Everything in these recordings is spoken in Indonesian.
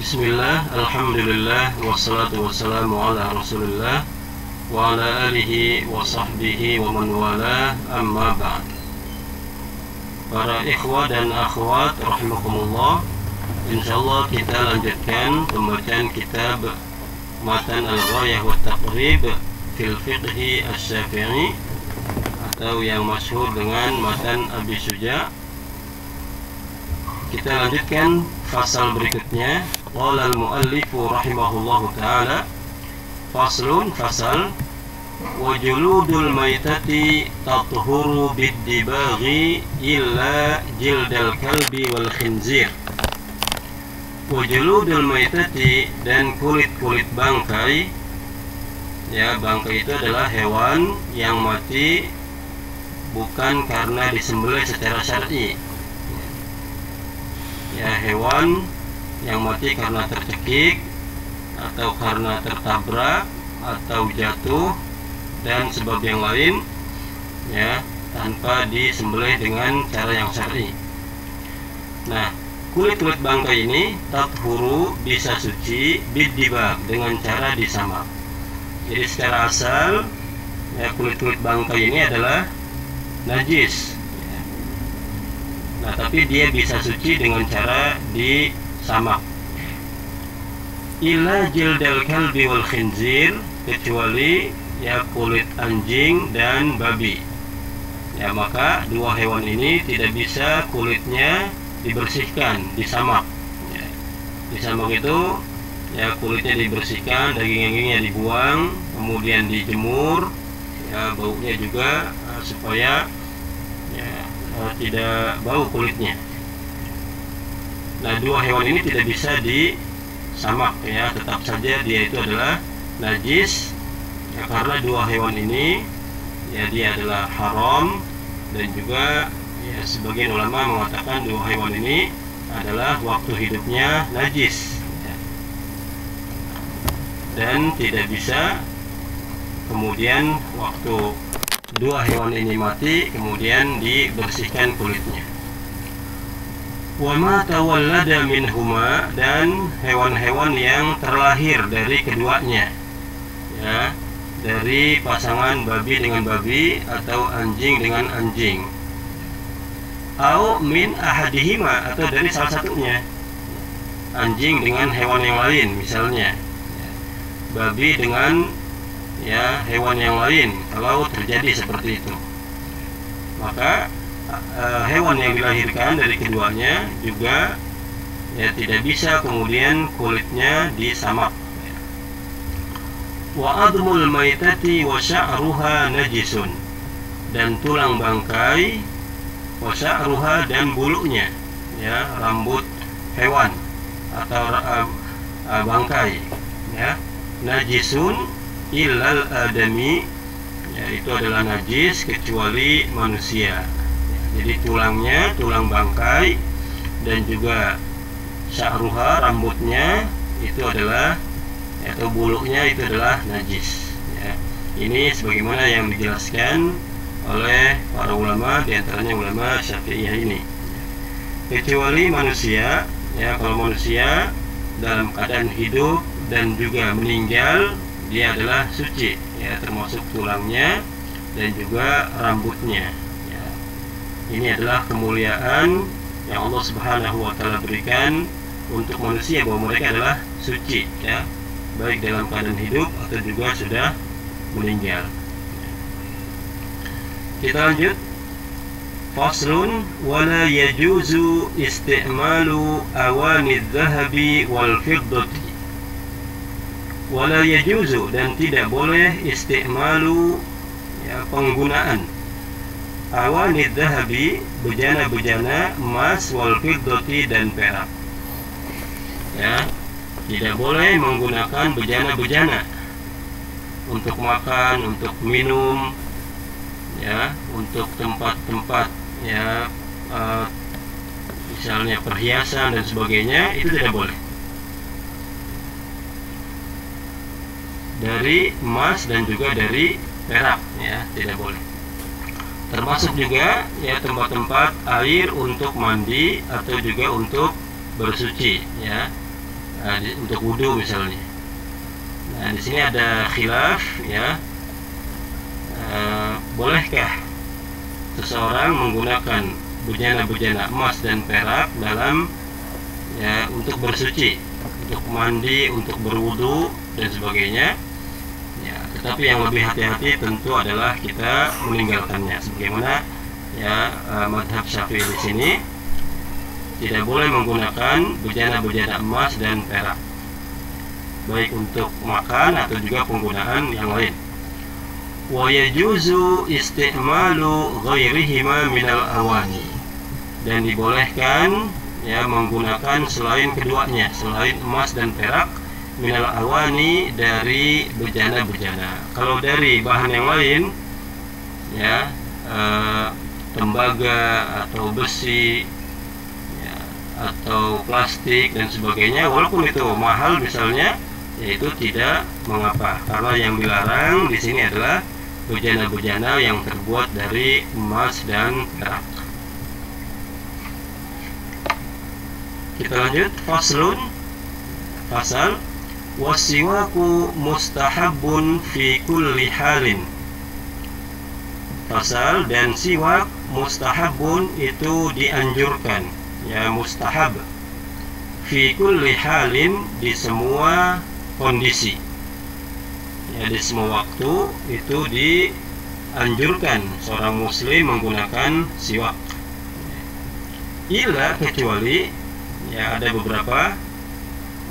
Bismillah, alhamdulillah, wassalatu wassalamu ala rasulillah wa ala alihi wa sahbihi wa man wala, amma ba'd. Para ikhwah dan akhwat rahimakumullah, insyaallah kita lanjutkan pembacaan kitab Matan Al-Ghayah wa Taqrib fil Fiqhi Asy-Syafi'i, atau yang masyhur dengan Matan Abi Syuja'. Kita lanjutkan fasal berikutnya. Qala al-muallifu rahimahullahu ta'ala, faslun, fasal, wa juludul maitati tathuru bid-dibaghi illa jildal kalbi wal khinzir. Wa juludul maitati, dan kulit-kulit bangkai, ya, bangkai itu adalah hewan yang mati bukan karena disembelih secara syar'i, ya, hewan yang mati karena tercekik atau karena tertabrak atau jatuh dan sebab yang lain, ya, tanpa disembelih dengan cara yang syar'i. Nah, kulit-kulit bangkai ini tathuru, bisa suci, bidibag, dengan cara disamak. Jadi secara asal, ya, kulit-kulit bangkai ini adalah najis, ya. Nah, tapi dia bisa suci dengan cara disamak. Illa jildal kalbi wal khinzir, kecuali, ya, kulit anjing dan babi. Ya, maka dua hewan ini tidak bisa kulitnya dibersihkan, disamak. Ya, disamak itu, ya, kulitnya dibersihkan, daging-dagingnya dibuang, kemudian dijemur, ya, baunya juga supaya, ya, tidak bau kulitnya. Nah, dua hewan ini tidak bisa disamak, ya, tetap saja dia itu adalah najis, ya, karena dua hewan ini, ya, dia adalah haram, dan juga, ya, sebagian ulama mengatakan dua hewan ini adalah waktu hidupnya najis, ya, dan tidak bisa kemudian waktu dua hewan ini mati kemudian dibersihkan kulitnya. Wa ma tawallada minhuma, dan hewan-hewan yang terlahir dari keduanya, ya, dari pasangan babi dengan babi atau anjing dengan anjing. Au min ahadihima, atau dari salah satunya, anjing dengan hewan yang lain, misalnya babi dengan, ya, hewan yang lain. Kalau terjadi seperti itu, maka hewan yang dilahirkan dari keduanya juga, ya, tidak bisa kemudian kulitnya disamak. Wa admul maitati wa sya'ruha najisun, dan tulang bangkai, wa sya'ruha, dan bulunya, ya, rambut hewan atau bangkai, ya, najisun illal adami, ya, itu adalah najis kecuali manusia. Jadi tulangnya, tulang bangkai, dan juga sya'ruha, rambutnya, itu adalah, atau bulunya, itu adalah najis, ya. Ini sebagaimana yang dijelaskan oleh para ulama, diantaranya ulama Syafi'iyah ini. Kecuali manusia, ya, kalau manusia dalam keadaan hidup dan juga meninggal, dia adalah suci, ya, termasuk tulangnya dan juga rambutnya. Ini adalah kemuliaan yang Allah Subhanahu wa Ta'ala berikan untuk manusia, bahwa mereka adalah suci, ya, baik dalam keadaan hidup atau juga sudah meninggal. Kita lanjut. Faslun, wala yajuzu isti'malu awanid dhahabi wal fiddati. Wala yajuzu, dan tidak boleh isti'malu, ya, penggunaan awanid dhahabi, bejana-bejana emas, wal fiddati, dan perak. Ya, tidak boleh menggunakan bejana-bejana untuk makan, untuk minum, ya, untuk tempat-tempat, ya, misalnya perhiasan dan sebagainya, itu tidak boleh. Dari emas dan juga dari perak, ya, tidak boleh. Termasuk juga, ya, tempat-tempat air untuk mandi atau juga untuk bersuci, ya, untuk wudhu misalnya. Nah, di sini ada khilaf, ya. Bolehkah seseorang menggunakan bejana-bejana emas dan perak dalam, ya, untuk bersuci, untuk mandi, untuk berwudu dan sebagainya, ya. Tetapi yang lebih hati-hati tentu adalah kita meninggalkannya, sebagaimana, ya, mazhab Syafi'i di sini tidak boleh menggunakan bejana-bejana emas dan perak, baik untuk makan atau juga penggunaan yang lain. Wa yajuzu isti'malu ghairihima minal awani, dan dibolehkan, ya, menggunakan selain keduanya, selain emas dan perak, minal awani, dari bejana-bejana. Kalau dari bahan yang lain, ya, tembaga atau besi, ya, atau plastik dan sebagainya, walaupun itu mahal misalnya, yaitu tidak mengapa, karena yang dilarang di sini adalah bejana-bejana yang terbuat dari emas dan perak. Kita lanjut. Faslun, pasal, wasiwaku mustahabun fi kulli halin. Pasal, dan siwak mustahabun itu dianjurkan, ya, mustahab, fi kulli halin, di semua kondisi, ya, di semua waktu itu dianjurkan seorang muslim menggunakan siwak. Illa, kecuali, ya, ada beberapa,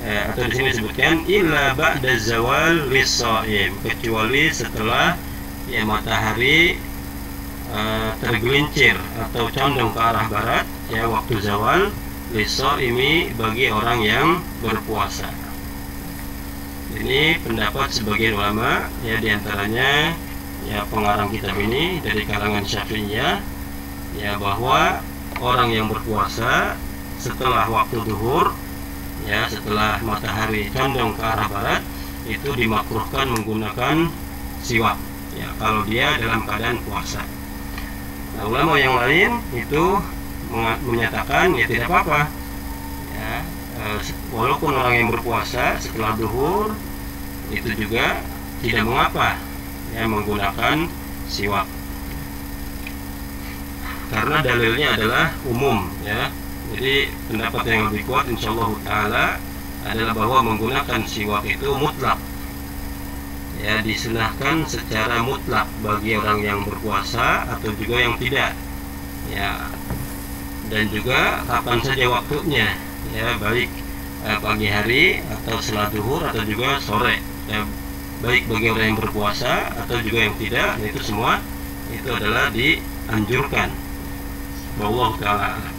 atau di sini disebutkan illa ba'da zawal lis-shaim, kecuali setelah, ya, matahari tergelincir atau condong ke arah barat, ya, waktu zawal, lis-shaimi, bagi orang yang berpuasa. Ini pendapat sebagian ulama, ya, diantaranya, ya, pengarang kitab ini dari kalangan Syafi'iyah, ya, bahwa orang yang berpuasa setelah waktu zuhur, ya, setelah matahari condong ke arah barat, itu dimakruhkan menggunakan siwak, ya, kalau dia dalam keadaan puasa. Nah, ulama yang lain itu menyatakan, ya, tidak apa-apa, ya, walaupun orang yang berpuasa setelah zuhur, itu juga tidak mengapa, ya, menggunakan siwak, karena dalilnya adalah umum, ya. Jadi pendapat yang lebih kuat insyaallah ta'ala adalah bahwa menggunakan siwak itu mutlak, ya, disunahkan secara mutlak bagi orang yang berpuasa atau juga yang tidak, ya, dan juga kapan saja waktunya, ya, baik pagi hari atau setelah zuhur atau juga sore, ya, baik bagi orang yang berpuasa atau juga yang tidak, itu semua itu adalah dianjurkan. Wallahu ta'ala a'lam.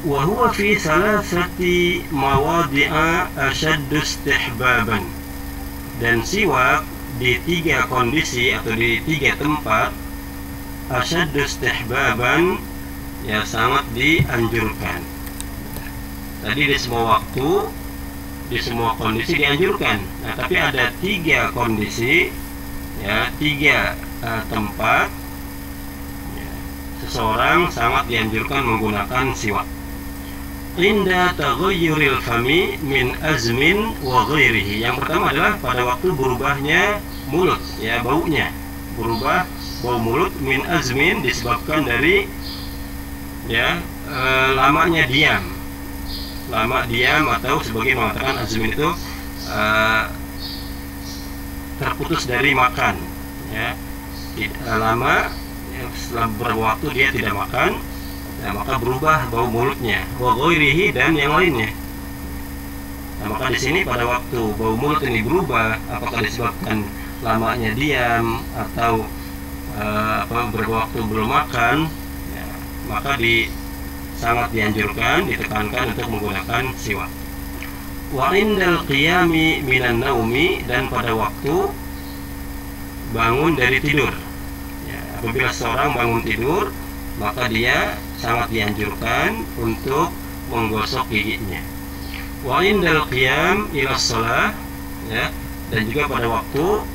Wa huwa fi salasati mawadi'a ashaddu istihbaban, dan siwak di 3 kondisi atau di 3 tempat, ashaddu istihbaban, ya, sangat dianjurkan. Tadi di semua waktu, di semua kondisi dianjurkan. Nah, tapi ada 3 kondisi, ya, 3 tempat, ya, seseorang sangat dianjurkan menggunakan siwak. Inda taghayyuril fami min azmin wa ghairihi. Yang pertama adalah pada waktu berubahnya mulut, ya, baunya berubah, bau mulut, min azmin, disebabkan dari, ya, lamanya diam, lama diam, atau sebagian mengatakan azmin itu terputus dari makan, ya, lama, ya, setelah beberapa waktu dia tidak makan, nah, maka berubah bau mulutnya, wa ghairihi, dan yang lainnya. Nah, maka di sini pada waktu bau mulut ini berubah, apakah disebabkan lamanya diam atau beberapa waktu belum makan, ya, maka sangat dianjurkan, ditekankan untuk menggunakan siwak. Wa indal qiyami minan naumi, dan pada waktu bangun dari tidur, ya, apabila seorang bangun tidur, maka dia sangat dianjurkan untuk menggosok giginya. Wa indal qiyam ila shalah, ya, dan juga pada waktu,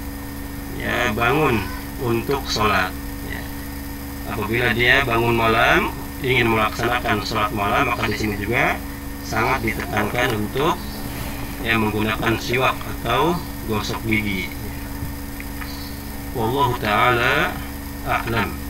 ya, bangun untuk sholat, ya. Apabila dia bangun malam ingin melaksanakan sholat malam, maka di sini juga sangat ditekankan untuk yang menggunakan siwak atau gosok gigi. Wallahu ta'ala a'lam.